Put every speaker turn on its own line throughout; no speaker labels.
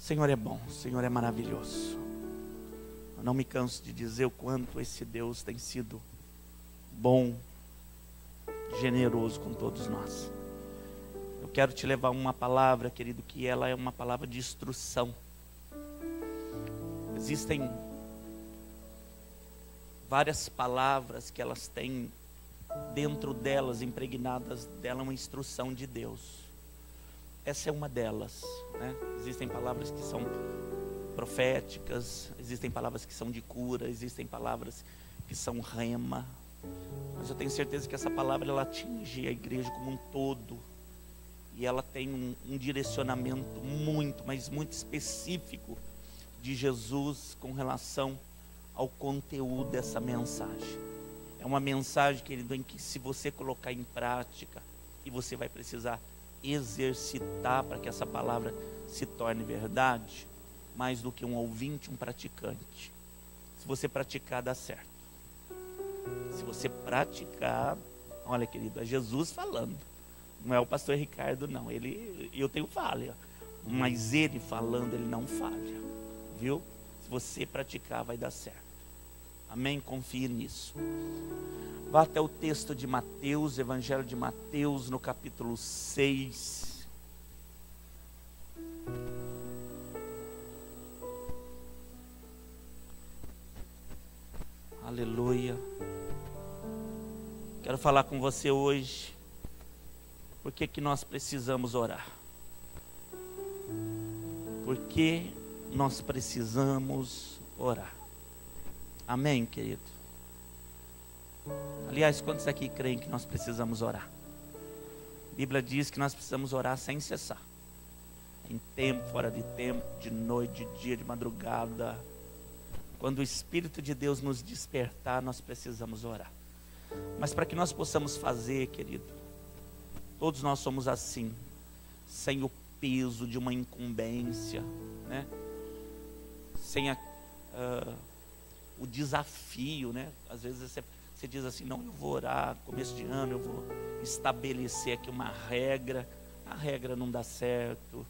Senhor é bom, o Senhor é maravilhoso. Eu não me canso de dizer o quanto esse Deus tem sido bom, generoso com todos nós. Eu quero te levar uma palavra, querido, que ela é uma palavra de instrução. Existem várias palavras que elas têm dentro delas, impregnadas dela, uma instrução de Deus. Essa é uma delas, né? Existem palavras que são proféticas, existem palavras que são de cura, existem palavras que são rema. Mas eu tenho certeza que essa palavra ela atinge a igreja como um todo. E ela tem um direcionamento muito, mas muito específico de Jesus com relação ao conteúdo dessa mensagem. É uma mensagem, querido, em que se você colocar em prática, e você vai precisar exercitar para que essa palavra se torne verdade, mais do que um ouvinte, um praticante. Se você praticar, dá certo. Se você praticar, olha, querido, é Jesus falando, não é o pastor Ricardo não, eu tenho falha, mas ele falando, ele não falha, viu? Se você praticar, vai dar certo. Amém? Confie nisso. Vá até o texto de Mateus, Evangelho de Mateus, no capítulo 6. Aleluia. Quero falar com você hoje. Por que nós precisamos orar? Por que nós precisamos orar? Amém, querido? Aliás, quantos aqui creem que nós precisamos orar? A Bíblia diz que nós precisamos orar sem cessar. Em tempo, fora de tempo, de noite, de dia, de madrugada. Quando o Espírito de Deus nos despertar, nós precisamos orar. Mas para que nós possamos fazer, querido, todos nós somos assim, sem o peso de uma incumbência, né? Sem o desafio, né? Às vezes você diz assim, não, eu vou orar, começo de ano eu vou estabelecer aqui uma regra. A regra não dá certo.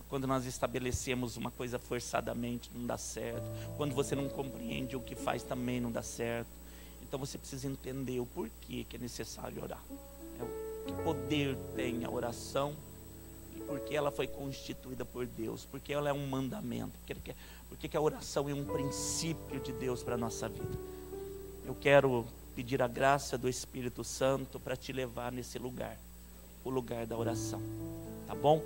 Quando nós estabelecemos uma coisa forçadamente, não dá certo. Quando você não compreende o que faz, também não dá certo. Então você precisa entender o porquê que é necessário orar. Que poder tem a oração e por que ela foi constituída por Deus, porque ela é um mandamento, porque a oração é um princípio de Deus para a nossa vida. Eu quero pedir a graça do Espírito Santo para te levar nesse lugar, o lugar da oração, tá bom?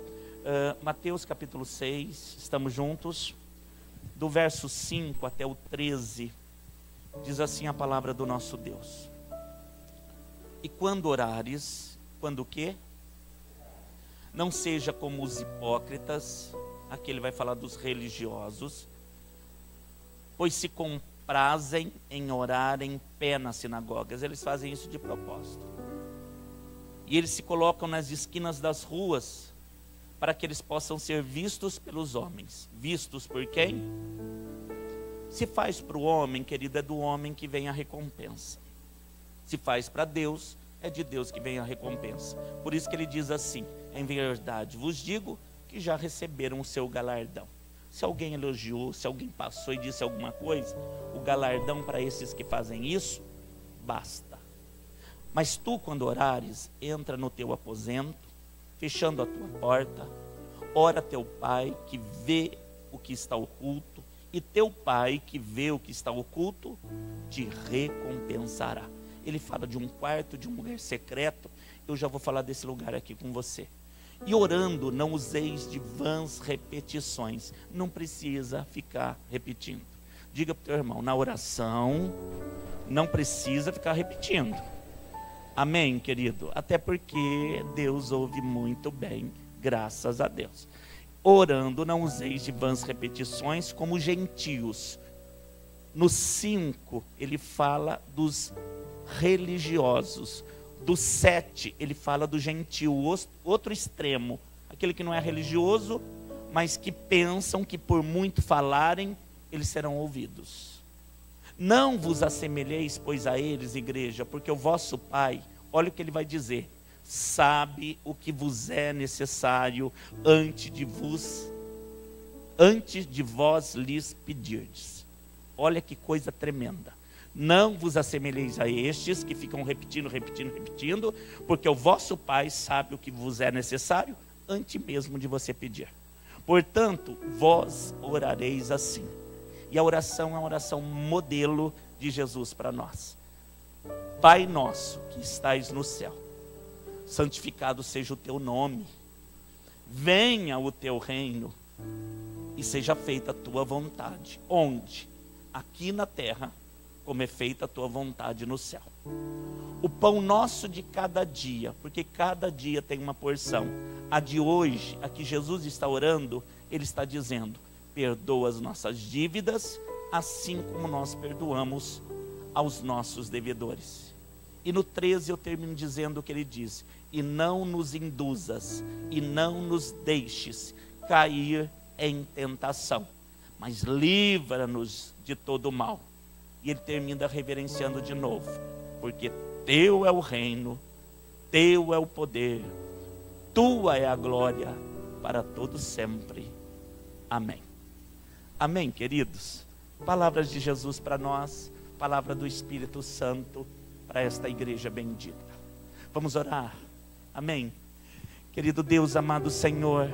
Mateus capítulo 6, estamos juntos, do verso 5 até o 13, diz assim a palavra do nosso Deus: e quando orares, quando o quê? Não seja como os hipócritas, aqui ele vai falar dos religiosos, pois se comprazem em orar em pé nas sinagogas. Eles fazem isso de propósito. E eles se colocam nas esquinas das ruas, para que eles possam ser vistos pelos homens. Vistos por quem? Se faz para o homem, querido, é do homem que vem a recompensa. Se faz para Deus, é de Deus que vem a recompensa. Por isso que ele diz assim: em verdade vos digo que já receberam o seu galardão. Se alguém elogiou, se alguém passou e disse alguma coisa, o galardão para esses que fazem isso, basta. Mas tu, quando orares, entra no teu aposento, fechando a tua porta, ora teu pai que vê o que está oculto, e teu pai que vê o que está oculto, te recompensará. Ele fala de um quarto, de um lugar secreto. Eu já vou falar desse lugar aqui com você. E orando, não useis de vãs repetições. Não precisa ficar repetindo. Diga para o teu irmão, na oração, não precisa ficar repetindo. Amém, querido? Até porque Deus ouve muito bem, graças a Deus. Orando, não useis de vãs repetições como gentios. No 5, ele fala dos religiosos. Do 7, ele fala do gentio, outro extremo, aquele que não é religioso, mas que pensam que por muito falarem, eles serão ouvidos. Não vos assemelheis, pois, a eles, igreja, porque o vosso Pai, olha o que ele vai dizer, sabe o que vos é necessário antes antes de vós lhes pedirdes. Olha que coisa tremenda. Não vos assemelheis a estes que ficam repetindo, porque o vosso Pai sabe o que vos é necessário antes mesmo de você pedir. Portanto, vós orareis assim. E a oração é uma oração modelo de Jesus para nós. Pai nosso que estais no céu, santificado seja o teu nome. Venha o teu reino e seja feita a tua vontade. Onde? Aqui na terra, como é feita a tua vontade no céu. O pão nosso de cada dia, porque cada dia tem uma porção. A de hoje, a que Jesus está orando, Ele está dizendo: perdoa as nossas dívidas, assim como nós perdoamos aos nossos devedores. E no 13 eu termino dizendo o que Ele diz: e não nos induzas, e não nos deixes cair em tentação, mas livra-nos de todo o mal. E Ele termina reverenciando de novo: porque teu é o reino, teu é o poder, tua é a glória para todo sempre. Amém. Amém, queridos. Palavras de Jesus para nós, palavra do Espírito Santo para esta igreja bendita. Vamos orar. Amém. Querido Deus, amado Senhor,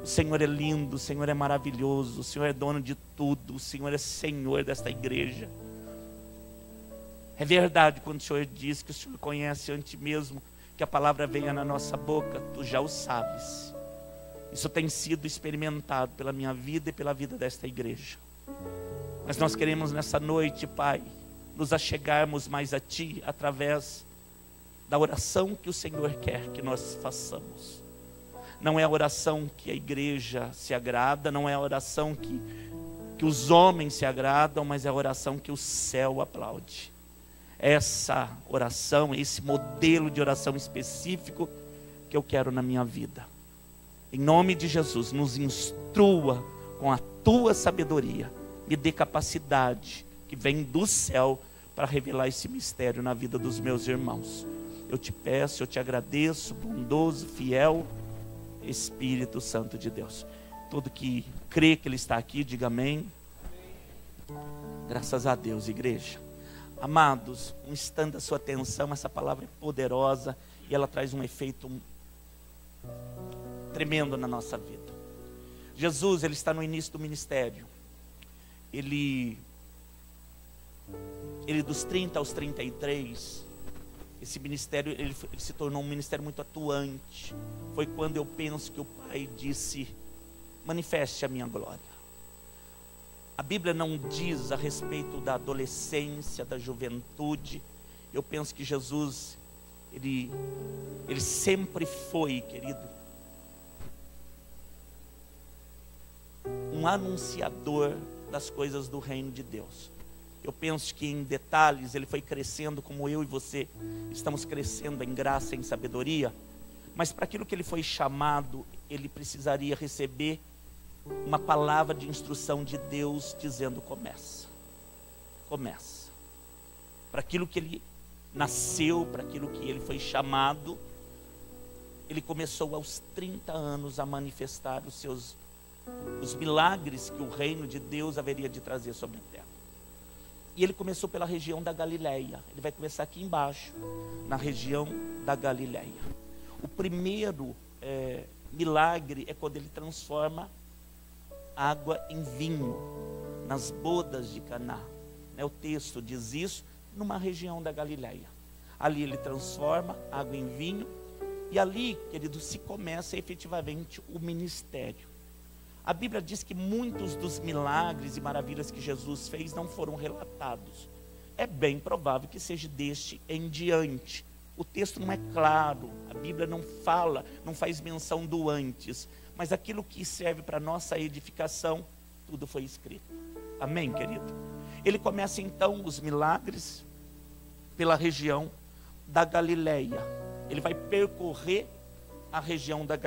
o Senhor é lindo, o Senhor é maravilhoso, o Senhor é dono de tudo, o Senhor é Senhor desta igreja. É verdade quando o Senhor diz que o Senhor conhece antes mesmo que a palavra venha na nossa boca, tu já o sabes. Isso tem sido experimentado pela minha vida e pela vida desta igreja. Mas nós queremos nessa noite, Pai, nos achegarmos mais a Ti através da oração que o Senhor quer que nós façamos. Não é a oração que a igreja se agrada, não é a oração que os homens se agradam, mas é a oração que o céu aplaude. Essa oração, esse modelo de oração específico que eu quero na minha vida. Em nome de Jesus, nos instrua com a Tua sabedoria. Me dê capacidade que vem do céu para revelar esse mistério na vida dos meus irmãos. Eu te peço, eu te agradeço, bondoso, fiel Espírito Santo de Deus. Todo que crê que Ele está aqui, diga amém. Graças a Deus, igreja. Amados, um instante da sua atenção, essa palavra é poderosa e ela traz um efeito tremendo na nossa vida. Jesus, Ele está no início do ministério. Ele dos 30 aos 33, esse ministério, ele se tornou um ministério muito atuante. Foi quando eu penso que o Pai disse: manifeste a minha glória. A Bíblia não diz a respeito da adolescência, da juventude. Eu penso que Jesus, ele sempre foi, querido, um anunciador das coisas do reino de Deus. Eu penso que em detalhes ele foi crescendo como eu e você estamos crescendo em graça e em sabedoria. Mas para aquilo que ele foi chamado, ele precisaria receber uma palavra de instrução de Deus dizendo: começa. Começa. Para aquilo que ele nasceu, para aquilo que ele foi chamado, ele começou aos 30 anos a manifestar os milagres que o reino de Deus haveria de trazer sobre a terra. E ele começou pela região da Galileia. Ele vai começar aqui embaixo, na região da Galileia. O primeiro milagre é quando ele transforma água em vinho, nas bodas de Caná. O texto diz isso, numa região da Galileia. Ali ele transforma água em vinho, e ali, querido, se começa efetivamente o ministério. A Bíblia diz que muitos dos milagres e maravilhas que Jesus fez não foram relatados. É bem provável que seja deste em diante. O texto não é claro, a Bíblia não fala, não faz menção do antes. Mas aquilo que serve para nossa edificação, tudo foi escrito. Amém, querido? Ele começa então os milagres pela região da Galileia. Ele vai percorrer a região da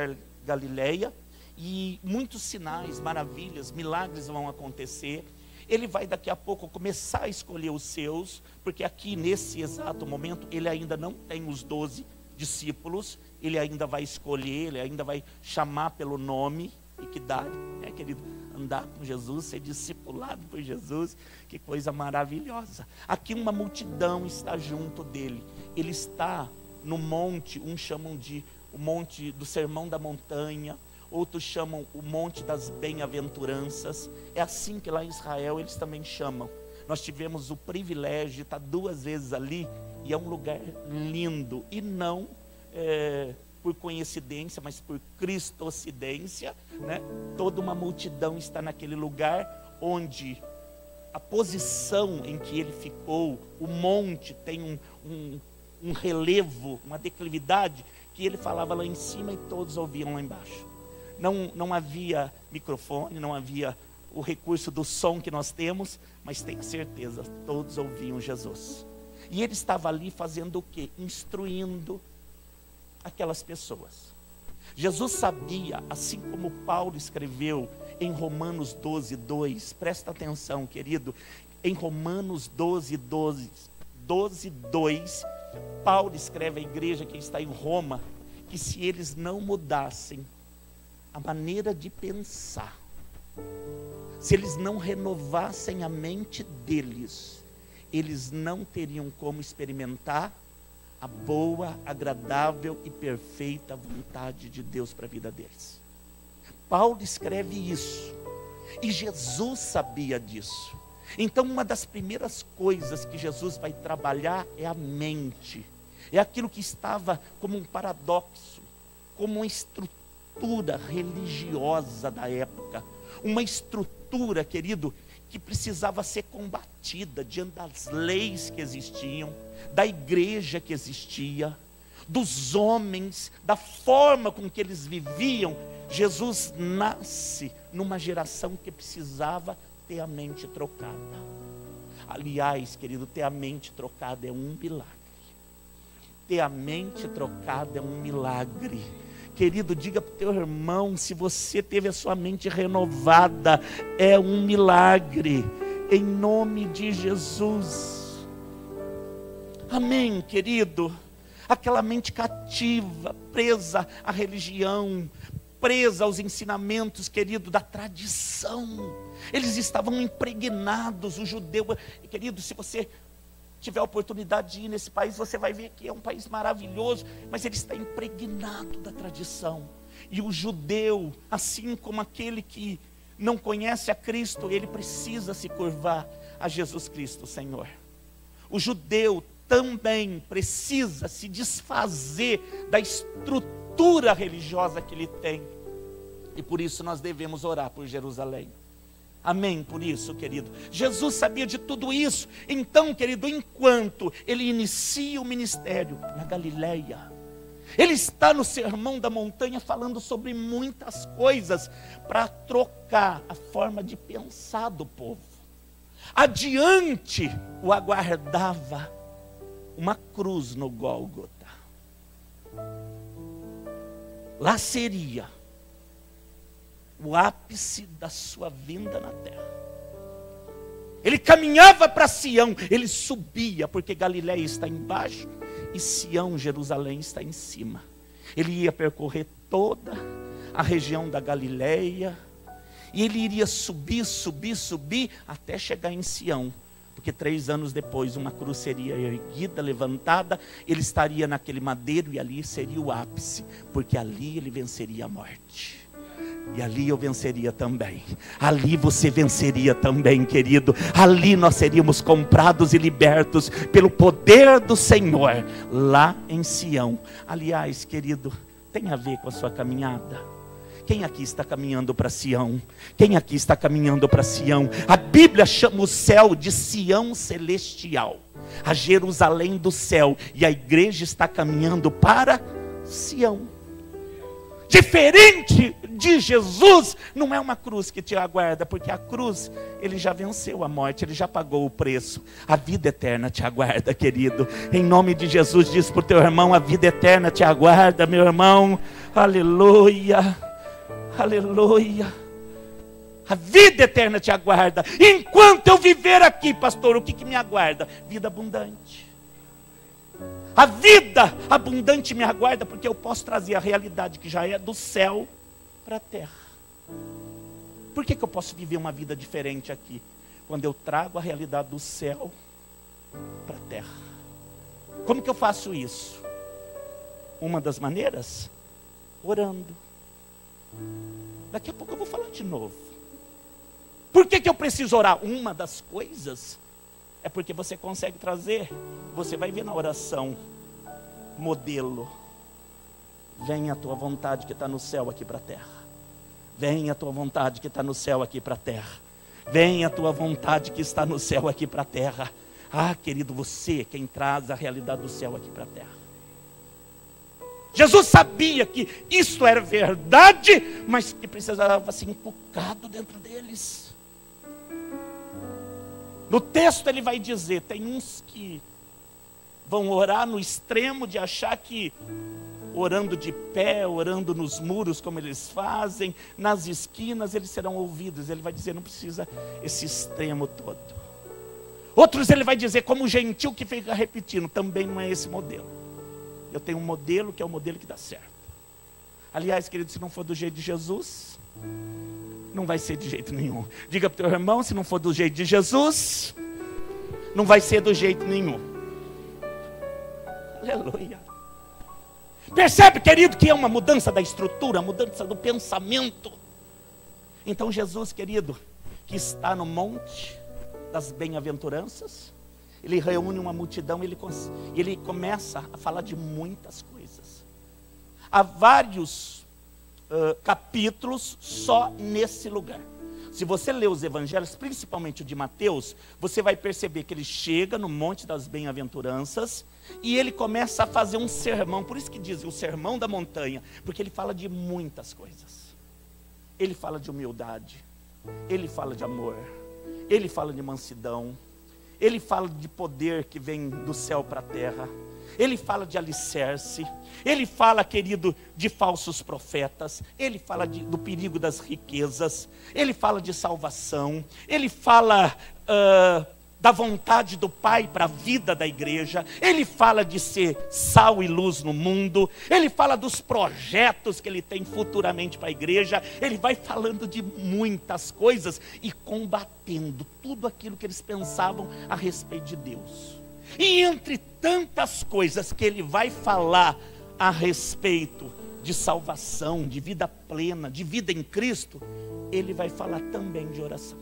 Galileia. E muitos sinais, maravilhas, milagres vão acontecer. Ele vai daqui a pouco começar a escolher os seus, porque aqui nesse exato momento ele ainda não tem os 12 discípulos. Ele ainda vai escolher, ele ainda vai chamar pelo nome. E que dá, né, querido? Andar com Jesus, ser discipulado por Jesus, que coisa maravilhosa. Aqui uma multidão está junto dele. Ele está no monte, uns chamam de o monte do Sermão da Montanha, outros chamam o monte das bem-aventuranças. É assim que lá em Israel eles também chamam. Nós tivemos o privilégio de estar 2 vezes ali, e é um lugar lindo, e não por coincidência, mas por cristocidência, né? Toda uma multidão está naquele lugar, onde a posição em que ele ficou, o monte tem um relevo, uma declividade, que ele falava lá em cima e todos ouviam lá embaixo. Não havia microfone, não havia o recurso do som que nós temos, mas tenho certeza, todos ouviam Jesus. E ele estava ali fazendo o quê? Instruindo aquelas pessoas. Jesus sabia, assim como Paulo escreveu em Romanos 12, 2, presta atenção, querido, em Romanos 12, 2, Paulo escreve à igreja que está em Roma, que se eles não mudassem a maneira de pensar, se eles não renovassem a mente deles, eles não teriam como experimentar a boa, agradável e perfeita vontade de Deus para a vida deles. Paulo escreve isso, e Jesus sabia disso. Então uma das primeiras coisas que Jesus vai trabalhar é a mente. É aquilo que estava como um paradoxo, como uma estrutura religiosa da época. Uma estrutura, querido, que precisava ser combatida diante das leis que existiam, da igreja que existia, dos homens, da forma com que eles viviam. Jesus nasce numa geração que precisava ter a mente trocada. Aliás, querido, ter a mente trocada é um milagre. Ter a mente trocada é um milagre. Querido, diga para o teu irmão, se você teve a sua mente renovada, é um milagre, em nome de Jesus. Amém, querido? Aquela mente cativa, presa à religião, presa aos ensinamentos, querido, da tradição. Eles estavam impregnados, o judeu, querido, se você tiver a oportunidade de ir nesse país, você vai ver que é um país maravilhoso, mas ele está impregnado da tradição. E o judeu, assim como aquele que não conhece a Cristo, ele precisa se curvar a Jesus Cristo, Senhor. O judeu também precisa se desfazer da estrutura religiosa que ele tem. E por isso nós devemos orar por Jerusalém. Amém, por isso, querido. Jesus sabia de tudo isso. Então, querido, enquanto ele inicia o ministério na Galileia, ele está no Sermão da Montanha falando sobre muitas coisas para trocar a forma de pensar do povo. Adiante o aguardava uma cruz no Gólgota. Lá seria o ápice da sua vinda na terra. Ele caminhava para Sião, ele subia, porque Galileia está embaixo e Sião, Jerusalém, está em cima. Ele ia percorrer toda a região da Galileia, e ele iria subir, até chegar em Sião, porque 3 anos depois uma cruz seria erguida, levantada, ele estaria naquele madeiro, e ali seria o ápice, porque ali ele venceria a morte. E ali eu venceria também. Ali você venceria também, querido. Ali nós seríamos comprados e libertos pelo poder do Senhor, lá em Sião. Aliás, querido, tem a ver com a sua caminhada. Quem aqui está caminhando para Sião? Quem aqui está caminhando para Sião? A Bíblia chama o céu de Sião celestial, a Jerusalém do céu. E a igreja está caminhando para Sião. Diferente de Jesus, não é uma cruz que te aguarda, porque a cruz, ele já venceu a morte, ele já pagou o preço. A vida eterna te aguarda, querido. Em nome de Jesus, diz para o teu irmão, a vida eterna te aguarda, meu irmão. Aleluia, aleluia. A vida eterna te aguarda. Enquanto eu viver aqui, pastor, o que me aguarda? Vida abundante. A vida abundante me aguarda, porque eu posso trazer a realidade que já é do céu para a terra. Por que eu posso viver uma vida diferente aqui? Quando eu trago a realidade do céu para a terra. Como que eu faço isso? Uma das maneiras? Orando. Daqui a pouco eu vou falar de novo. Por que eu preciso orar? Uma das coisas é porque você consegue trazer, você vai ver na oração, modelo. Venha a tua vontade que está no céu aqui para a terra. Venha a tua vontade que está no céu aqui para a terra. Venha a tua vontade que está no céu aqui para a terra. Ah, querido, você é quem traz a realidade do céu aqui para a terra. Jesus sabia que isso era verdade, mas que precisava ser inculcado dentro deles. No texto ele vai dizer, tem uns que vão orar no extremo de achar que orando de pé, orando nos muros como eles fazem, nas esquinas eles serão ouvidos. Ele vai dizer, não precisa esse extremo todo. Outros ele vai dizer, como o gentil que fica repetindo, também não é esse modelo. Eu tenho um modelo que é o modelo que dá certo. Aliás, querido, se não for do jeito de Jesus, não vai ser de jeito nenhum. Diga para o teu irmão, se não for do jeito de Jesus, não vai ser do jeito nenhum. Aleluia. Percebe, querido, que é uma mudança da estrutura, mudança do pensamento. Então Jesus, querido, que está no monte das bem-aventuranças, ele reúne uma multidão, ele começa a falar de muitas coisas. Há vários capítulos só nesse lugar. Se você ler os evangelhos, principalmente o de Mateus, você vai perceber que ele chega no Monte das Bem-aventuranças e ele começa a fazer um sermão. Por isso que dizem o sermão da montanha, porque ele fala de muitas coisas. Ele fala de humildade, ele fala de amor, ele fala de mansidão, ele fala de poder que vem do céu para a terra. Ele fala de alicerce, ele fala, querido, de falsos profetas, ele fala do perigo das riquezas, ele fala de salvação, ele fala da vontade do Pai para a vida da igreja, ele fala de ser sal e luz no mundo, ele fala dos projetos que ele tem futuramente para a igreja, ele vai falando de muitas coisas e combatendo tudo aquilo que eles pensavam a respeito de Deus. E entre tantas coisas que ele vai falar a respeito de salvação, de vida plena, de vida em Cristo, ele vai falar também de oração.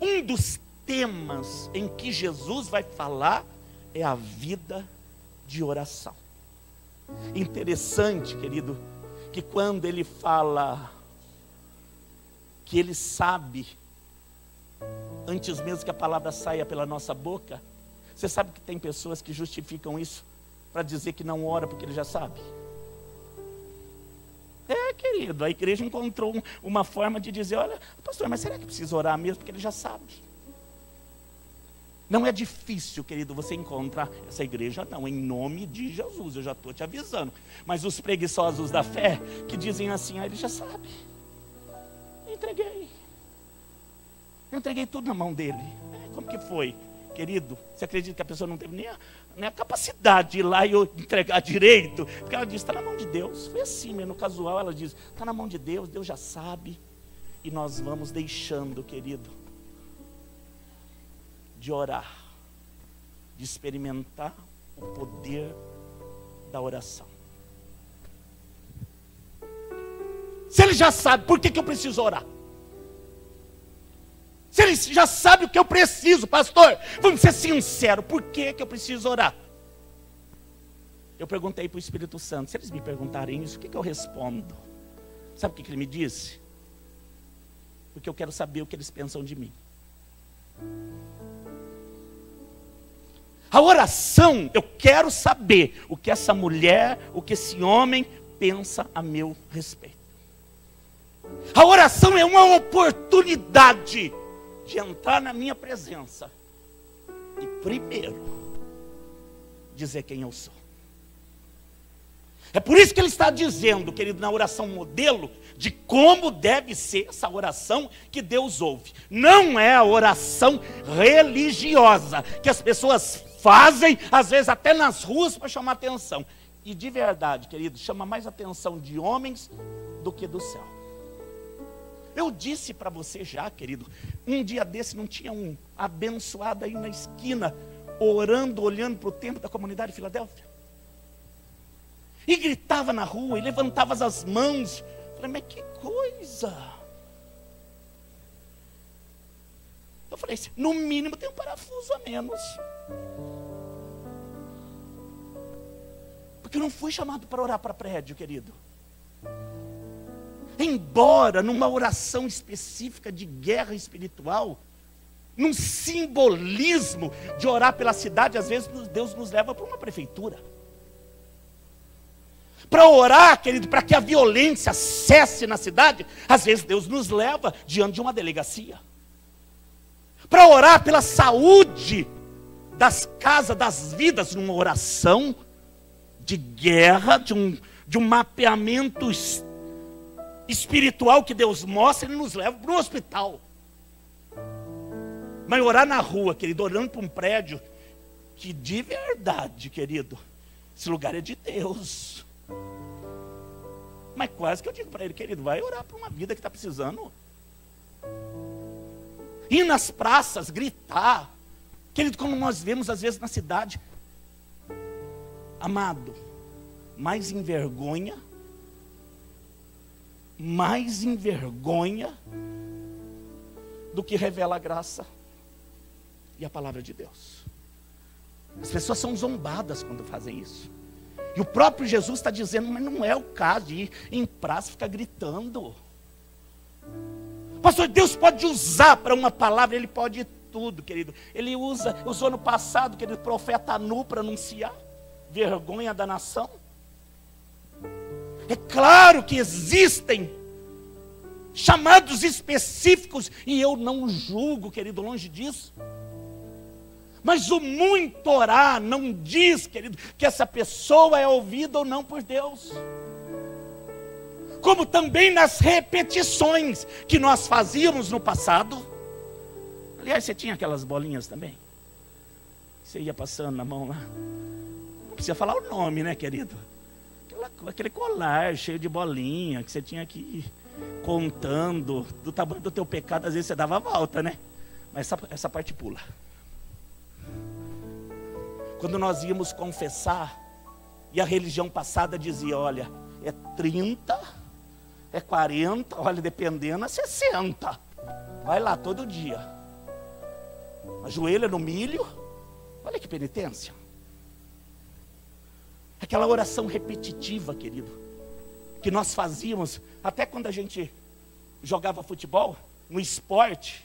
Um dos temas em que Jesus vai falar é a vida de oração. Interessante, querido, que quando ele fala que ele sabe, antes mesmo que a palavra saia pela nossa boca, você sabe que tem pessoas que justificam isso para dizer que não ora porque ele já sabe? Querido, a igreja encontrou uma forma de dizer, olha, pastor, mas será que precisa orar mesmo porque ele já sabe? Não é difícil, querido, você encontrar essa igreja, não, em nome de Jesus, eu já estou te avisando. Mas os preguiçosos da fé, que dizem assim, ele já sabe. Eu entreguei tudo na mão dele. Como que foi? Querido, você acredita que a pessoa não teve nem a capacidade de ir lá e eu entregar direito? Porque ela diz, está na mão de Deus. Foi assim mesmo, no casual ela diz, está na mão de Deus, Deus já sabe. E nós vamos deixando, querido, de orar, de experimentar o poder da oração. Se ele já sabe, por que eu preciso orar? Se ele já sabe o que eu preciso, pastor, vamos ser sinceros, por que eu preciso orar? Eu perguntei para o Espírito Santo, se eles me perguntarem isso, o que eu respondo? Sabe o que ele me disse? Porque eu quero saber o que eles pensam de mim. A oração, eu quero saber o que essa mulher, o que esse homem pensa a meu respeito. A oração é uma oportunidade de entrar na minha presença e primeiro dizer quem eu sou. É por isso que ele está dizendo, querido, na oração modelo, de como deve ser essa oração que Deus ouve. Não é a oração religiosa que as pessoas fazem, às vezes até nas ruas, para chamar atenção. E de verdade, querido, chama mais atenção de homens do que do céu. Eu disse para você já, querido, um dia desse não tinha um abençoado aí na esquina, orando, olhando para o templo da comunidade de Filadélfia? E gritava na rua, e levantava as mãos. Falei, mas que coisa! Eu falei assim, no mínimo tem um parafuso a menos. Porque eu não fui chamado para orar para prédio, querido. Embora numa oração específica de guerra espiritual, num simbolismo de orar pela cidade, às vezes Deus nos leva para uma prefeitura. Para orar, querido, para que a violência cesse na cidade, às vezes Deus nos leva diante de uma delegacia. Para orar pela saúde das casas, das vidas, numa oração de guerra, de um mapeamento espiritual que Deus mostra, Ele nos leva para um hospital. Mas orar na rua, querido, orando para um prédio, que de verdade, querido, esse lugar é de Deus. Mas quase que eu digo para ele, querido, vai orar para uma vida que está precisando. Ir nas praças, gritar. Querido, como nós vemos às vezes na cidade. Amado, mais envergonha do que revela a graça e a palavra de Deus. As pessoas são zombadas quando fazem isso. E o próprio Jesus está dizendo, mas não é o caso de ir em praça e ficar gritando. Pastor, Deus pode usar para uma palavra, Ele pode tudo, querido. Ele usou no passado, querido, profeta nu para anunciar vergonha da nação. É claro que existem chamados específicos, e eu não julgo, querido, longe disso. Mas o muito orar não diz, querido, que essa pessoa é ouvida ou não por Deus. Como também nas repetições que nós fazíamos no passado. Aliás, você tinha aquelas bolinhas também? Você ia passando na mão lá. Não precisa falar o nome, né, querido? Aquele colar cheio de bolinha, que você tinha que ir contando do tamanho do teu pecado. Às vezes você dava a volta, né? Mas essa parte pula. Quando nós íamos confessar, e a religião passada dizia, olha, é 30, é 40, olha, dependendo, é 60. Vai lá todo dia. Ajoelha no milho. Olha que penitência. Aquela oração repetitiva, querido, que nós fazíamos, até quando a gente jogava futebol, no esporte.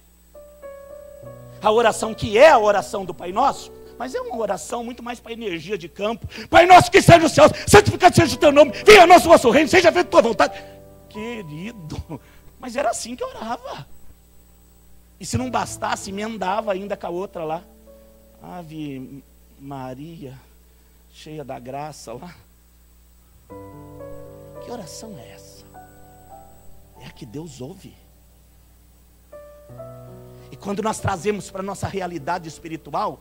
A oração que é a oração do Pai Nosso, mas é uma oração muito mais para energia de campo. Pai nosso que está nos céus, santificado seja o teu nome, venha a nós o vosso reino, seja feita a tua vontade. Querido, mas era assim que orava. E se não bastasse, emendava ainda com a outra lá. Ave Maria, cheia da graça lá. Que oração é essa? É a que Deus ouve. E quando nós trazemos para a nossa realidade espiritual,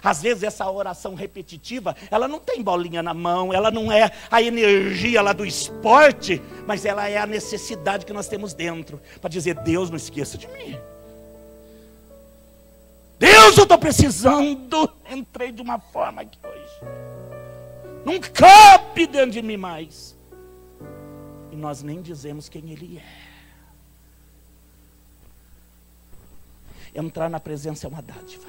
às vezes essa oração repetitiva, ela não tem bolinha na mão, ela não é a energia lá do esporte, mas ela é a necessidade que nós temos dentro, para dizer, Deus, não esqueça de mim. Deus, eu estou precisando. Entrei de uma forma aqui hoje. Não cabe dentro de mim mais. E nós nem dizemos quem Ele é. Entrar na presença é uma dádiva.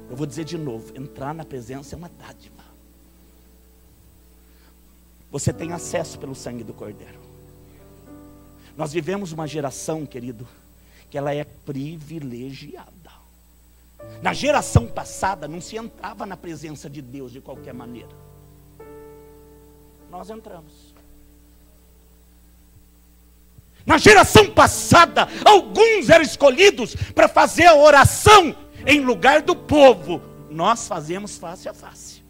Eu vou dizer de novo, entrar na presença é uma dádiva. Você tem acesso pelo sangue do Cordeiro. Nós vivemos uma geração, querido, que ela é privilegiada. Na geração passada não se entrava na presença de Deus de qualquer maneira. Nós entramos. Na geração passada, alguns eram escolhidos para fazer a oração em lugar do povo. Nós fazemos face a face.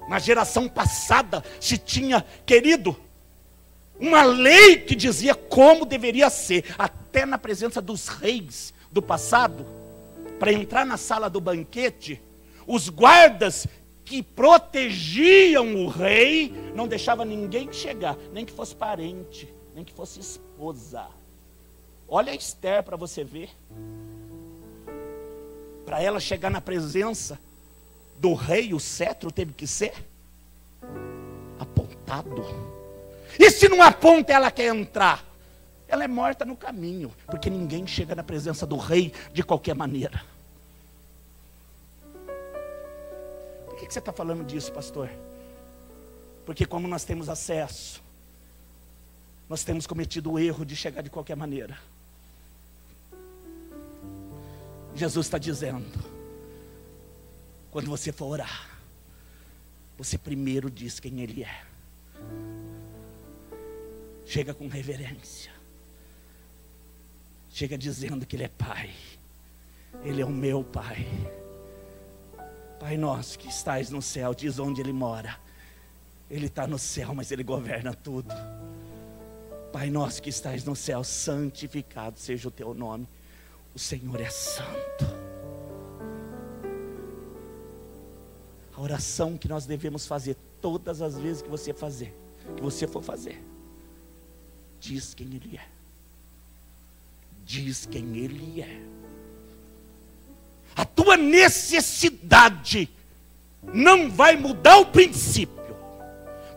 Na geração passada se tinha, querido, uma lei que dizia como deveria ser. Até na presença dos reis do passado, para entrar na sala do banquete, os guardas que protegiam o rei não deixavam ninguém chegar, nem que fosse parente. nem que fosse esposa. Olha a Esther para você ver. Para ela chegar na presença do rei, o cetro teve que ser apontado. E se não aponta, ela quer entrar, ela é morta no caminho, porque ninguém chega na presença do rei de qualquer maneira. Por que você está falando disso, pastor? Porque como nós temos acesso, nós temos cometido o erro de chegar de qualquer maneira. Jesus está dizendo, quando você for orar, você primeiro diz quem Ele é. Chega com reverência. Chega dizendo que Ele é Pai. Ele é o meu Pai. Pai nosso que estais no céu, diz onde Ele mora. Ele está no céu, mas Ele governa tudo. Pai nosso que estais no céu, santificado seja o teu nome. O Senhor é santo. A oração que nós devemos fazer todas as vezes que você for fazer, diz quem Ele é. Diz quem Ele é. A tua necessidade não vai mudar o princípio.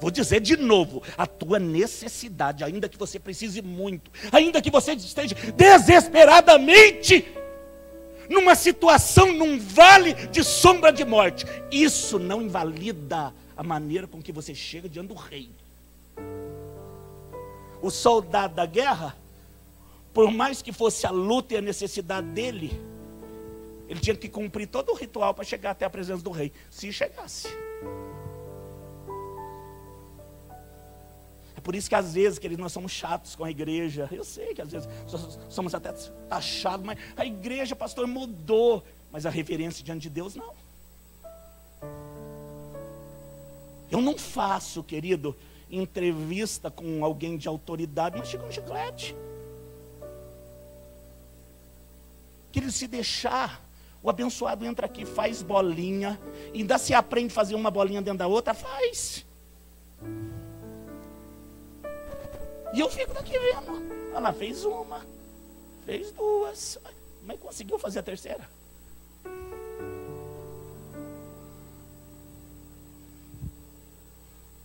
Vou dizer de novo, a tua necessidade, ainda que você precise muito, ainda que você esteja desesperadamente numa situação, num vale de sombra de morte, isso não invalida a maneira com que você chega diante do rei. O soldado da guerra, por mais que fosse a luta e a necessidade dele, ele tinha que cumprir todo o ritual para chegar até a presença do rei, se chegasse. É por isso que às vezes, queridos, nós somos chatos com a igreja. Eu sei que às vezes somos até taxados, mas a igreja, pastor, mudou. Mas a reverência diante de Deus, não. Eu não faço, querido, entrevista com alguém de autoridade, mas chega um chiclete. Querido, se deixar, o abençoado entra aqui, faz bolinha, e ainda se aprende a fazer uma bolinha dentro da outra, faz. E eu fico daqui vendo. Ela fez uma, fez duas, mas conseguiu fazer a terceira.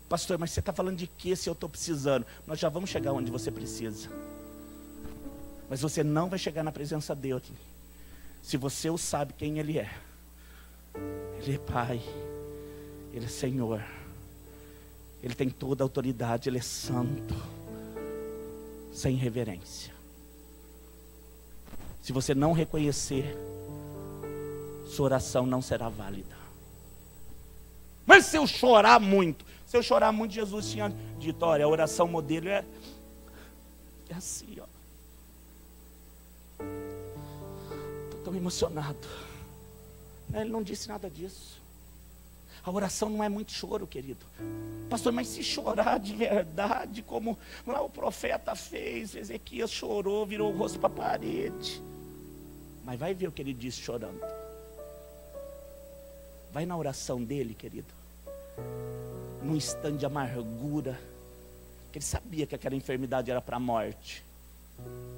Pastor, mas você está falando de que se eu estou precisando? Nós já vamos chegar onde você precisa. Mas você não vai chegar na presença dele se você o sabe quem Ele é. Ele é Pai, Ele é Senhor, Ele tem toda a autoridade, Ele é santo, sem reverência. Se você não reconhecer, sua oração não será válida. Mas se eu chorar muito, Jesus tinha dito, olha, a oração modelo é assim, ó. Estou tão emocionado. Ele não disse nada disso. A oração não é muito choro, querido. Pastor, mas se chorar de verdade, como lá o profeta fez, Ezequias chorou, virou o rosto para a parede. Mas vai ver o que ele disse chorando. Vai na oração dele, querido. Num instante de amargura, que ele sabia que aquela enfermidade era para a morte.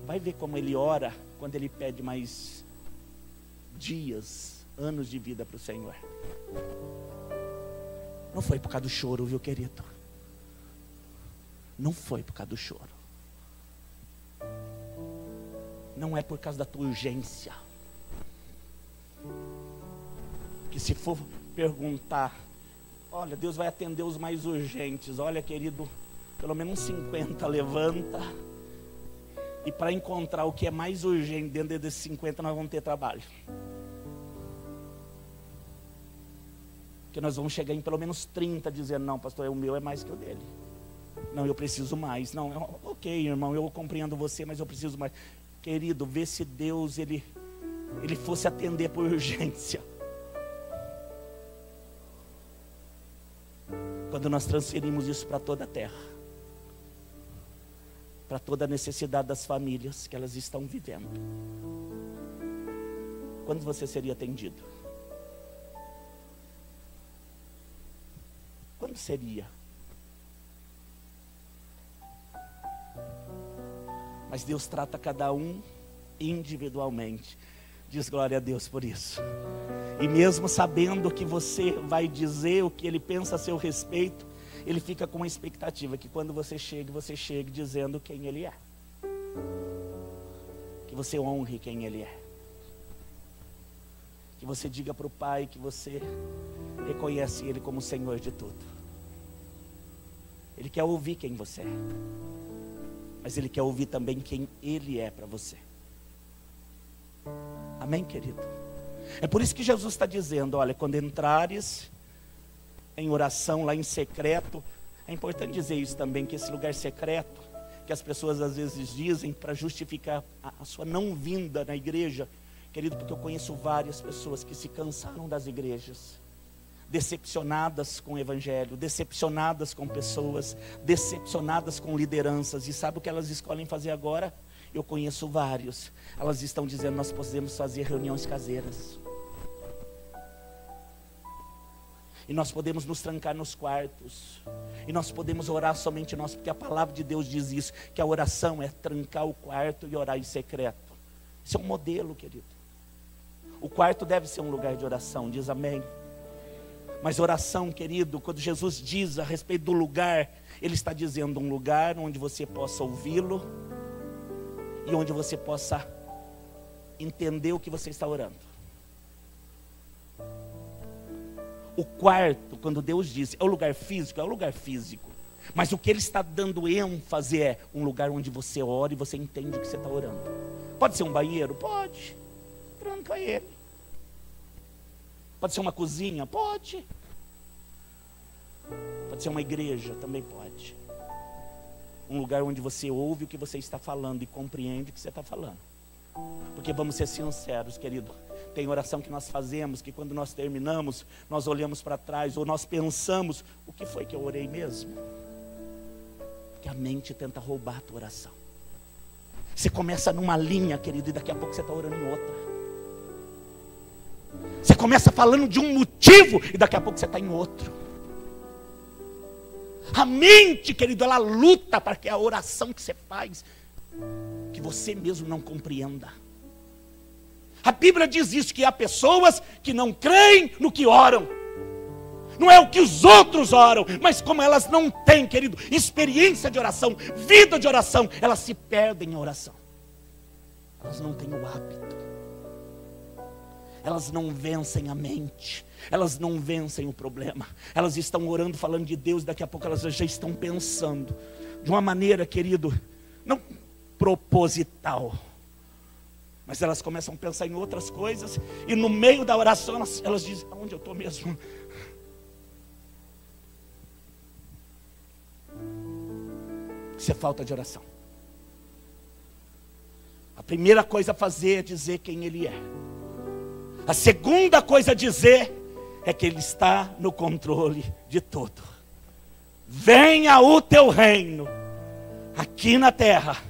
Vai ver como ele ora quando ele pede mais dias, anos de vida para o Senhor. Não foi por causa do choro, viu, querido? Não foi por causa do choro. Não é por causa da tua urgência. Que se for perguntar, olha, Deus vai atender os mais urgentes. Olha, querido, pelo menos 50 levanta. E para encontrar o que é mais urgente dentro desses 50, nós vamos ter trabalho. Porque nós vamos chegar em pelo menos 30 dizendo, não, pastor, o meu é mais que o dele. Não, eu preciso mais. Não, ok, irmão, eu compreendo você, mas eu preciso mais. Querido, vê se Deus, ele fosse atender por urgência. Quando nós transferimos isso para toda a terra, para toda a necessidade das famílias que elas estão vivendo, quando você seria atendido? Quando seria? Mas Deus trata cada um individualmente. Diz glória a Deus por isso. E mesmo sabendo que você vai dizer o que Ele pensa a seu respeito, Ele fica com uma expectativa que quando você chegue dizendo quem Ele é. Que você honre quem Ele é. Que você diga para o Pai que você reconhece Ele como o Senhor de tudo. Ele quer ouvir quem você é, mas Ele quer ouvir também quem Ele é para você. Amém, querido? É por isso que Jesus está dizendo, olha, quando entrares em oração lá em secreto, é importante dizer isso também, que esse lugar secreto, que as pessoas às vezes dizem para justificar a sua não vinda na igreja, querido, porque eu conheço várias pessoas que se cansaram das igrejas, decepcionadas com o evangelho, decepcionadas com pessoas, decepcionadas com lideranças, e sabe o que elas escolhem fazer agora? Eu conheço vários, elas estão dizendo, nós podemos fazer reuniões caseiras, e nós podemos nos trancar nos quartos, e nós podemos orar somente nós, porque a palavra de Deus diz isso, que a oração é trancar o quarto e orar em secreto. Isso é um modelo, querido. O quarto deve ser um lugar de oração, diz amém. Mas oração, querido, quando Jesus diz a respeito do lugar, Ele está dizendo um lugar onde você possa ouvi-lo e onde você possa entender o que você está orando. O quarto, quando Deus diz, é o lugar físico, é o lugar físico. Mas o que Ele está dando ênfase é um lugar onde você ora e você entende o que você está orando. Pode ser um banheiro? Pode. Tranca ele. Pode ser uma cozinha? Pode. Pode ser uma igreja? Também pode. Um lugar onde você ouve o que você está falando e compreende o que você está falando. Porque vamos ser sinceros, querido, tem oração que nós fazemos, que quando nós terminamos, nós olhamos para trás, ou nós pensamos, o que foi que eu orei mesmo? Porque a mente tenta roubar a tua oração. Você começa numa linha, querido, e daqui a pouco você está orando em outra. Você começa falando de um motivo, e daqui a pouco você está em outro. A mente, querido, ela luta para que a oração que você faz, que você mesmo não compreenda. A Bíblia diz isso, que há pessoas que não creem no que oram. Não é o que os outros oram, mas como elas não têm, querido, experiência de oração, vida de oração, elas se perdem em oração. Elas não têm o hábito. Elas não vencem a mente. Elas não vencem o problema. Elas estão orando, falando de Deus, daqui a pouco elas já estão pensando de uma maneira, querido, não proposital, mas elas começam a pensar em outras coisas, e no meio da oração elas dizem, aonde eu estou mesmo? Isso é falta de oração. A primeira coisa a fazer é dizer quem Ele é. A segunda coisa a dizer é que Ele está no controle de tudo. Venha o teu reino aqui na terra,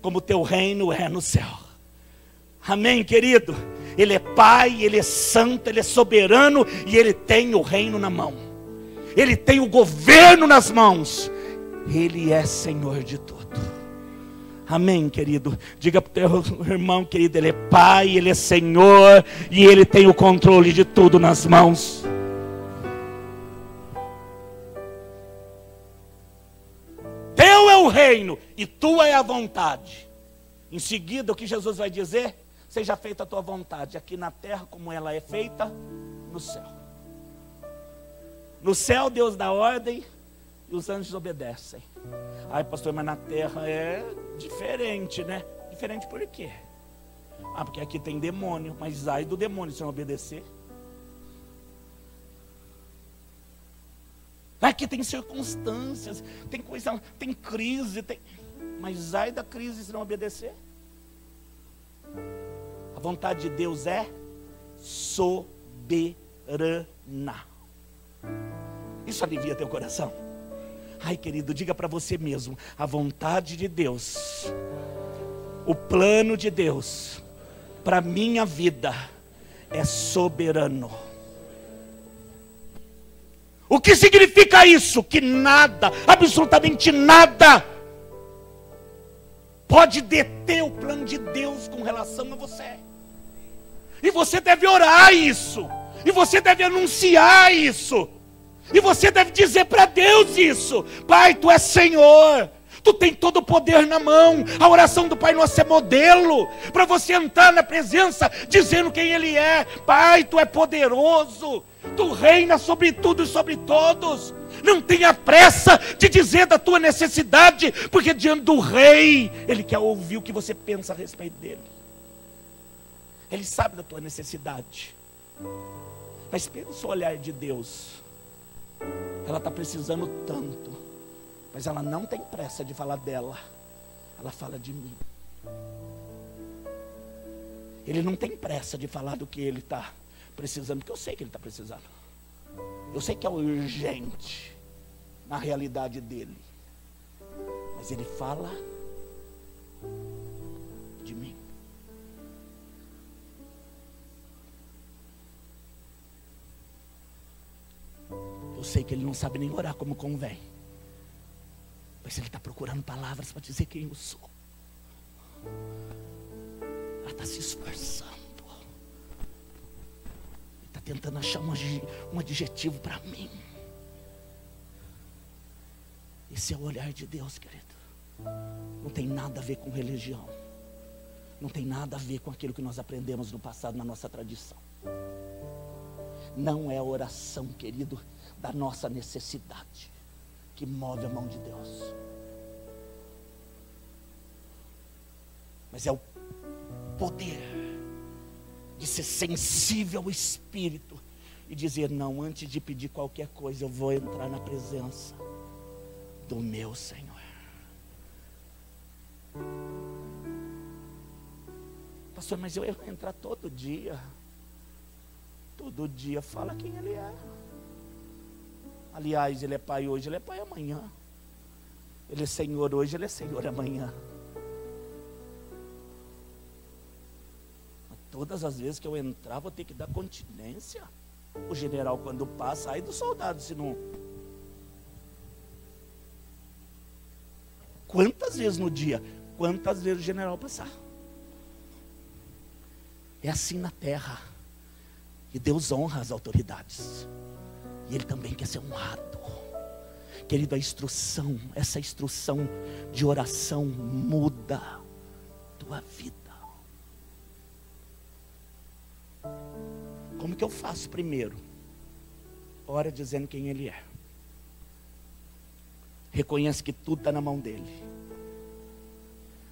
como o teu reino é no céu. Amém, querido? Ele é Pai, Ele é santo, Ele é soberano, e Ele tem o reino na mão. Ele tem o governo nas mãos. Ele é Senhor de tudo. Amém, querido? Diga para o teu irmão, querido, Ele é Pai, Ele é Senhor, e Ele tem o controle de tudo nas mãos. Teu é o reino e tua é a vontade. Em seguida, o que Jesus vai dizer? Seja feita a tua vontade, aqui na terra como ela é feita no céu. No céu Deus dá ordem e os anjos obedecem. Ai, pastor, mas na terra é diferente, né? Diferente por quê? Ah, porque aqui tem demônio, mas ai do demônio se não obedecer. Aqui tem circunstâncias, tem coisa, tem crise, mas ai da crise se não obedecer. A vontade de Deus é soberana. Isso alivia teu coração. Ai, querido, diga para você mesmo, a vontade de Deus, o plano de Deus para minha vida é soberano. O que significa isso? Que nada, absolutamente nada, pode deter o plano de Deus com relação a você. E você deve orar isso, e você deve anunciar isso, e você deve dizer para Deus isso: Pai, Tu és Senhor, Tu tem todo o poder na mão. A oração do Pai Nosso é modelo para você entrar na presença dizendo quem Ele é. Pai, Tu é poderoso, Tu reina sobre tudo e sobre todos. Não tenha pressa de dizer da tua necessidade, porque diante do Rei, Ele quer ouvir o que você pensa a respeito dele. Ele sabe da tua necessidade. Mas pensa o olhar de Deus. Ela está precisando tanto, mas ela não tem pressa de falar dela. Ela fala de mim. Ele não tem pressa de falar do que ele está precisando, porque eu sei que ele está precisando. Eu sei que é urgente na realidade dele. Mas ele fala de mim. Eu sei que ele não sabe nem orar como convém, mas ele está procurando palavras para dizer quem eu sou. Ela está se esforçando. Ele está tentando achar um adjetivo para mim. Esse é o olhar de Deus, querido. Não tem nada a ver com religião. Não tem nada a ver com aquilo que nós aprendemos no passado, na nossa tradição. Não é a oração, querido, da nossa necessidade que move a mão de Deus, mas é o poder de ser sensível ao Espírito e dizer: não, antes de pedir qualquer coisa, eu vou entrar na presença do meu Senhor. Pastor, mas eu ia entrar todo dia. Todo dia fala quem Ele é. Aliás, Ele é Pai hoje, Ele é Pai amanhã. Ele é Senhor hoje, Ele é Senhor amanhã. Mas todas as vezes que eu entrar, vou ter que dar continência. O general, quando passa, sai do soldado, se não... Quantas vezes no dia? Quantas vezes o general passar? É assim na terra. E Deus honra as autoridades. E Ele também quer ser honrado. Querido, a instrução, essa instrução de oração muda tua vida. Como que eu faço primeiro? Ora dizendo quem Ele é. Reconhece que tudo está na mão dEle.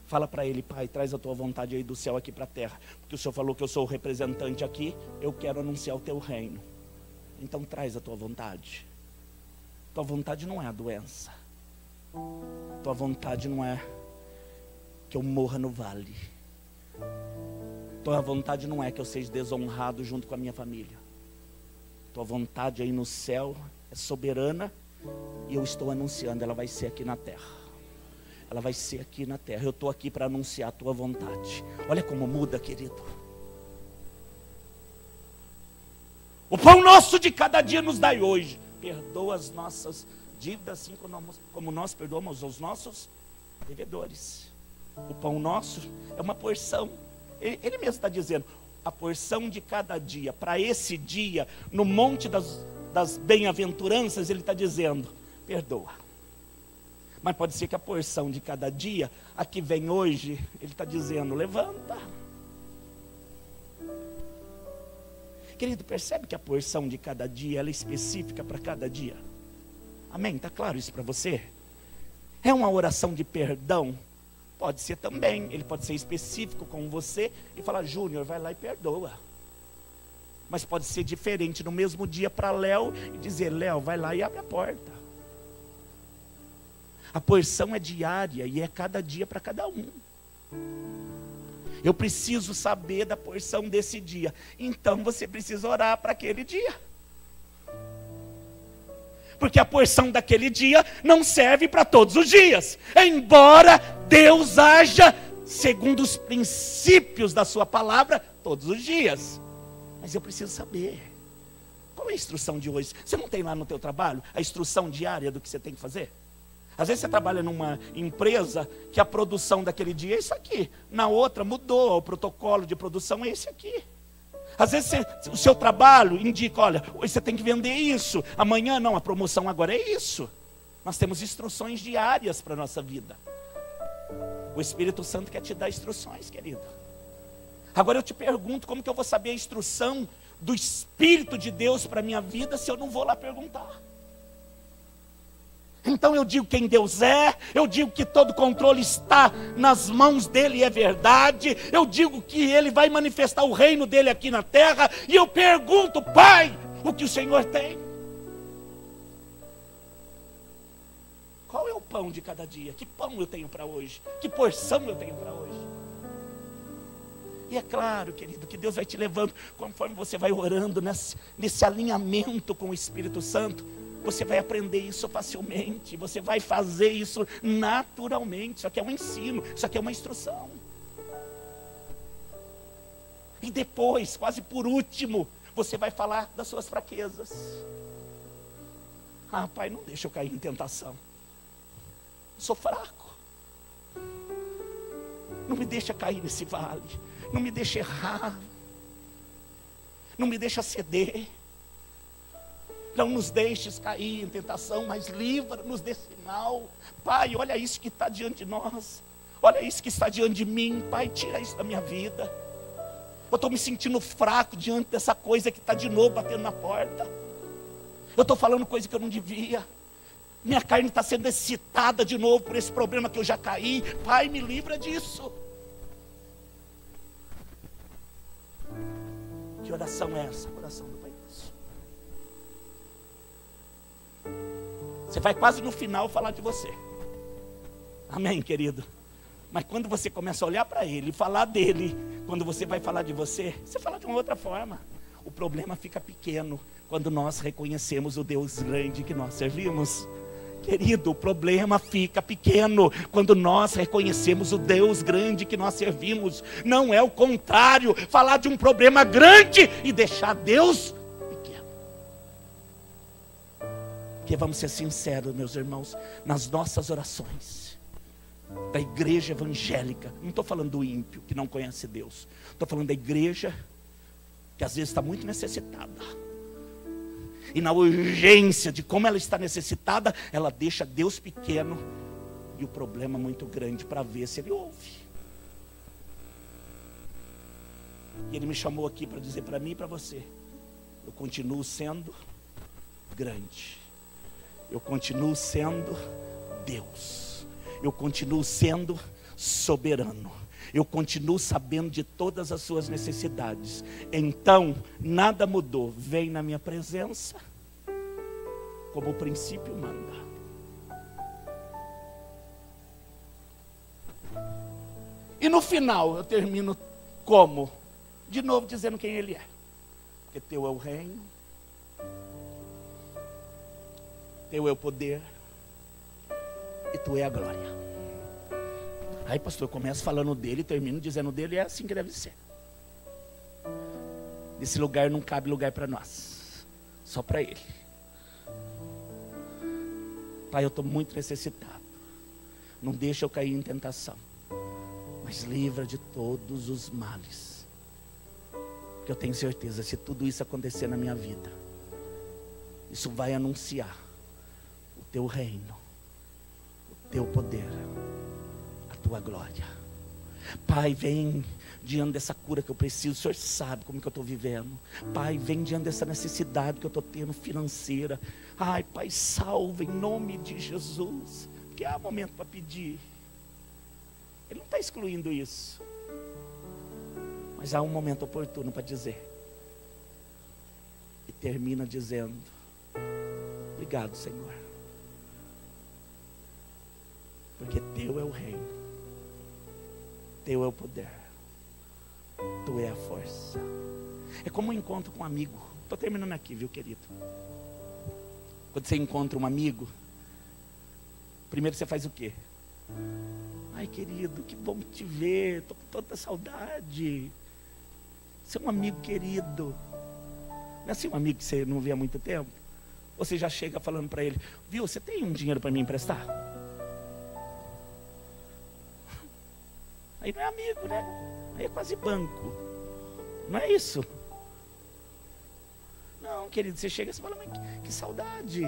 Fala para Ele: Pai, traz a tua vontade aí do céu aqui para a terra. Porque o Senhor falou que eu sou o representante aqui. Eu quero anunciar o teu reino. Então traz a tua vontade. Tua vontade não é a doença. Tua vontade não é que eu morra no vale. Tua vontade não é que eu seja desonrado junto com a minha família. Tua vontade aí no céu é soberana. E eu estou anunciando, ela vai ser aqui na terra. Ela vai ser aqui na terra. Eu estou aqui para anunciar a tua vontade. Olha como muda, querido. O pão nosso de cada dia nos dai hoje. Perdoa as nossas dívidas, assim como nós perdoamos aos nossos devedores. O pão nosso é uma porção. Ele mesmo está dizendo: a porção de cada dia. Para esse dia, no monte das bem-aventuranças, Ele está dizendo: perdoa. Mas pode ser que a porção de cada dia, a que vem hoje, Ele está dizendo: levanta. Querido, percebe que a porção de cada dia, ela é específica para cada dia? Amém? Está claro isso para você? É uma oração de perdão? Pode ser também. Ele pode ser específico com você e falar: Júnior, vai lá e perdoa. Mas pode ser diferente no mesmo dia para Léo e dizer: Léo, vai lá e abre a porta. A porção é diária e é cada dia para cada um. Eu preciso saber da porção desse dia. Então você precisa orar para aquele dia. Porque a porção daquele dia não serve para todos os dias. Embora Deus haja segundo os princípios da sua palavra todos os dias. Mas eu preciso saber. Qual é a instrução de hoje? Você não tem lá no teu trabalho a instrução diária do que você tem que fazer? Às vezes você trabalha numa empresa que a produção daquele dia é isso aqui. Na outra mudou, o protocolo de produção é esse aqui. Às vezes o seu trabalho indica, olha, hoje você tem que vender isso. Amanhã não, a promoção agora é isso. Nós temos instruções diárias para a nossa vida. O Espírito Santo quer te dar instruções, querido. Agora eu te pergunto, como que eu vou saber a instrução do Espírito de Deus para a minha vida se eu não vou lá perguntar? Então eu digo quem Deus é, eu digo que todo controle está nas mãos dele e é verdade, eu digo que ele vai manifestar o reino dele aqui na terra, e eu pergunto, Pai, o que o Senhor tem? Qual é o pão de cada dia? Que pão eu tenho para hoje? Que porção eu tenho para hoje? E é claro, querido, que Deus vai te levando, conforme você vai orando nesse alinhamento com o Espírito Santo, você vai aprender isso facilmente, você vai fazer isso naturalmente. Isso aqui é um ensino, isso aqui é uma instrução. E depois, quase por último, você vai falar das suas fraquezas. Ah, Pai, não deixa eu cair em tentação. Eu sou fraco. Não me deixa cair nesse vale. Não me deixa errar. Não me deixa ceder. Não nos deixes cair em tentação, mas livra-nos desse mal. Pai, olha isso que está diante de nós. Olha isso que está diante de mim. Pai, tira isso da minha vida. Eu estou me sentindo fraco diante dessa coisa que está de novo batendo na porta. Eu estou falando coisa que eu não devia. Minha carne está sendo excitada de novo por esse problema que eu já caí. Pai, me livra disso. Que oração é essa? Oração do Pai Nosso. Você vai quase no final falar de você. Amém, querido? Mas quando você começa a olhar para Ele e falar dele, quando você vai falar de você, você fala de uma outra forma. O problema fica pequeno quando nós reconhecemos o Deus grande que nós servimos. Querido, o problema fica pequeno quando nós reconhecemos o Deus grande que nós servimos. Não é o contrário, falar de um problema grande e deixar Deus pequeno. Porque vamos ser sinceros, meus irmãos, nas nossas orações da igreja evangélica, não estou falando do ímpio que não conhece Deus, estou falando da igreja que às vezes está muito necessitada, e na urgência de como ela está necessitada, ela deixa Deus pequeno e o problema muito grande para ver se Ele ouve. E Ele me chamou aqui para dizer para mim e para você: eu continuo sendo grande, eu continuo sendo Deus, eu continuo sendo soberano, eu continuo sabendo de todas as suas necessidades. Então, nada mudou. Vem na minha presença, como o princípio manda. E no final, eu termino como? De novo dizendo quem Ele é. Porque teu é o reino, teu é o poder, e tu é a glória. Aí, pastor, eu começo falando dele, termino dizendo dele, é assim que deve ser. Nesse lugar não cabe lugar para nós, só para Ele. Pai, eu estou muito necessitado, não deixa eu cair em tentação, mas livra de todos os males. Porque eu tenho certeza, se tudo isso acontecer na minha vida, isso vai anunciar o teu reino, o teu poder, tua glória. Pai, vem diante dessa cura que eu preciso. O Senhor sabe como que eu estou vivendo. Pai, vem diante dessa necessidade que eu estou tendo financeira. Ai, Pai, salva em nome de Jesus. Porque há momento para pedir. Ele não está excluindo isso, mas há um momento oportuno para dizer. E termina dizendo: obrigado, Senhor, porque teu é o reino, teu é o poder, tu é a força. É como um encontro com um amigo. Estou terminando aqui, viu, querido? Quando você encontra um amigo, primeiro você faz o quê? Ai, querido, que bom te ver, estou com tanta saudade. Você é um amigo querido. Não é assim um amigo que você não vê há muito tempo? Ou você já chega falando para ele: viu, você tem um dinheiro para me emprestar? Aí não é amigo, né? Aí é quase banco. Não é isso? Não, querido, você chega e fala, mas que saudade.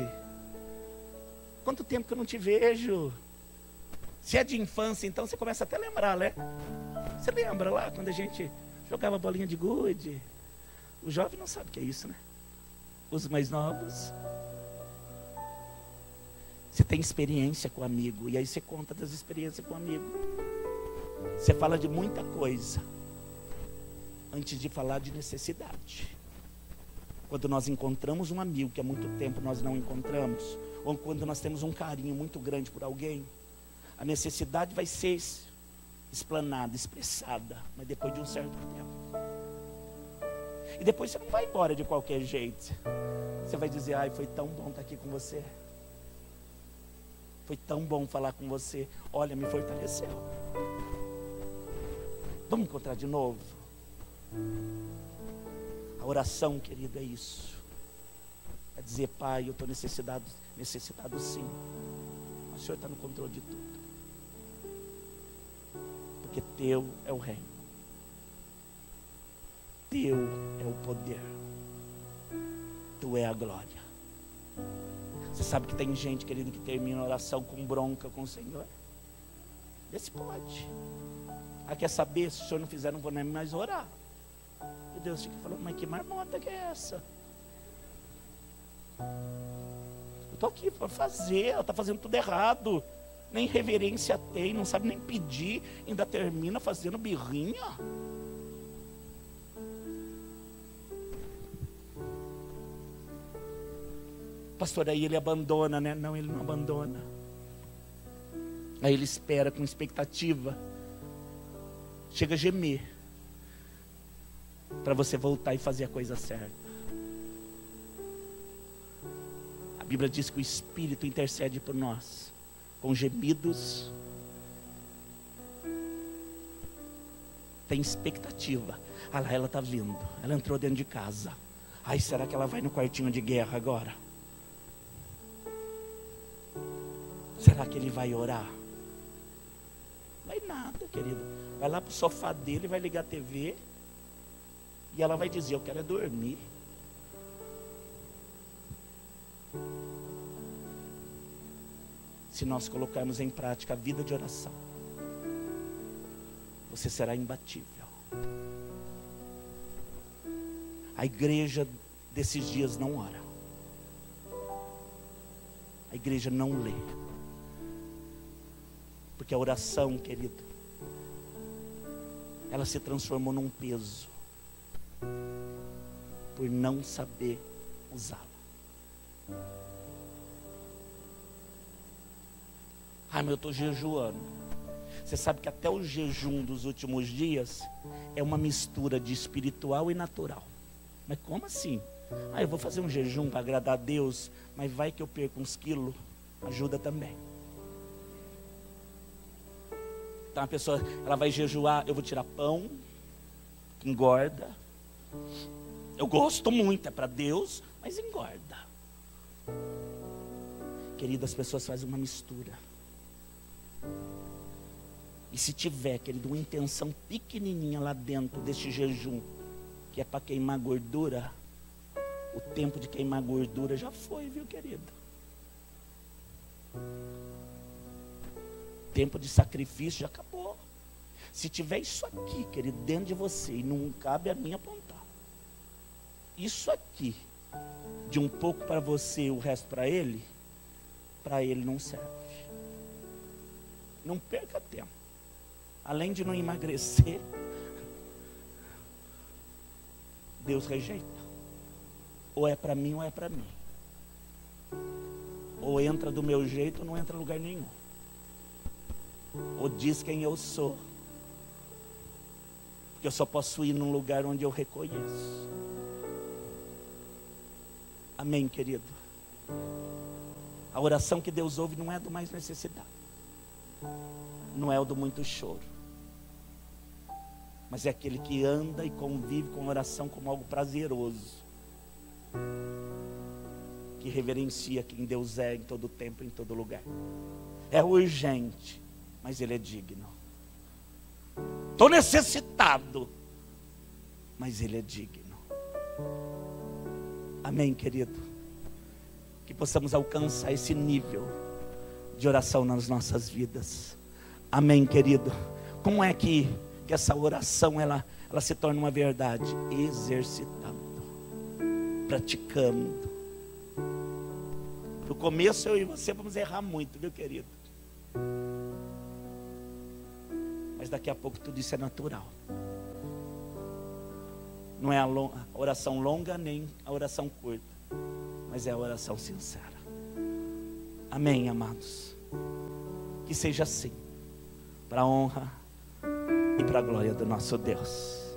Quanto tempo que eu não te vejo. Se é de infância, então você começa até a lembrar, né? Você lembra lá quando a gente jogava bolinha de gude? O jovem não sabe o que é isso, né? Os mais novos. Você tem experiência com o amigo, e aí você conta das experiências com o amigo. Você fala de muita coisa, antes de falar de necessidade. Quando nós encontramos um amigo que há muito tempo nós não encontramos, ou quando nós temos um carinho muito grande por alguém, a necessidade vai ser explanada, expressada, mas depois de um certo tempo. E depois você não vai embora de qualquer jeito. Você vai dizer, ai, foi tão bom estar aqui com você. Foi tão bom falar com você. Olha, me fortaleceu. Vamos encontrar de novo? A oração, querido, é isso. É dizer, Pai, eu estou necessitado sim. Mas o Senhor está no controle de tudo. Porque teu é o reino. Teu é o poder. Tu é a glória. Você sabe que tem gente, querido, que termina a oração com bronca com o Senhor? Vê se pode. Ah, quer saber? Se o Senhor não fizer, não vou nem mais orar. E Deus fica falando, mas que marmota que é essa? Eu estou aqui para fazer, ela está fazendo tudo errado. Nem reverência tem, não sabe nem pedir, ainda termina fazendo birrinha. Pastor, aí ele abandona, né? Não, ele não abandona. Aí ele espera com expectativa. Chega a gemer. Para você voltar e fazer a coisa certa. A Bíblia diz que o Espírito intercede por nós. Com gemidos. Tem expectativa. Ah lá, ela está vindo. Ela entrou dentro de casa. Ai, será que ela vai no quartinho de guerra agora? Será que ele vai orar? Vai nada, querido. Vai lá pro sofá dele, vai ligar a TV. E ela vai dizer, eu quero é dormir. Se nós colocarmos em prática a vida de oração, você será imbatível. A igreja desses dias não ora. A igreja não lê. Porque a oração, querido, ela se transformou num peso. Por não saber usá-la. Ah, mas eu estou jejuando. Você sabe que até o jejum dos últimos dias é uma mistura de espiritual e natural. Mas como assim? Ah, eu vou fazer um jejum para agradar a Deus, mas vai que eu perco uns quilos, ajuda também. Então a pessoa, ela vai jejuar, eu vou tirar pão, que engorda. Eu gosto muito, é para Deus, mas engorda. Querido, as pessoas fazem uma mistura. E se tiver, querido, uma intenção pequenininha lá dentro deste jejum, que é para queimar gordura, o tempo de queimar gordura já foi, viu, querido? Tempo de sacrifício já acabou. Se tiver isso aqui, querido, dentro de você, e não cabe a mim apontar, isso aqui, de um pouco para você e o resto para ele não serve. Não perca tempo. Além de não emagrecer, Deus rejeita. Ou é para mim ou é para mim. Ou entra do meu jeito ou não entra em lugar nenhum. Ou diz quem eu sou. Porque eu só posso ir num lugar onde eu reconheço. Amém, querido? A oração que Deus ouve não é do mais necessitado. Não é o do muito choro. Mas é aquele que anda e convive com a oração como algo prazeroso. Que reverencia quem Deus é em todo tempo, em todo lugar. É urgente, mas Ele é digno. estou necessitado, mas Ele é digno. Amém, querido? Que possamos alcançar esse nível de oração nas nossas vidas. Amém, querido? Como é que essa oração ela se torna uma verdade? Exercitando, praticando. No começo eu e você vamos errar muito, viu, querido? Mas daqui a pouco tudo isso é natural. Não é a oração longa nem a oração curta, mas é a oração sincera. Amém, amados? Que seja assim, para a honra e para a glória do nosso Deus.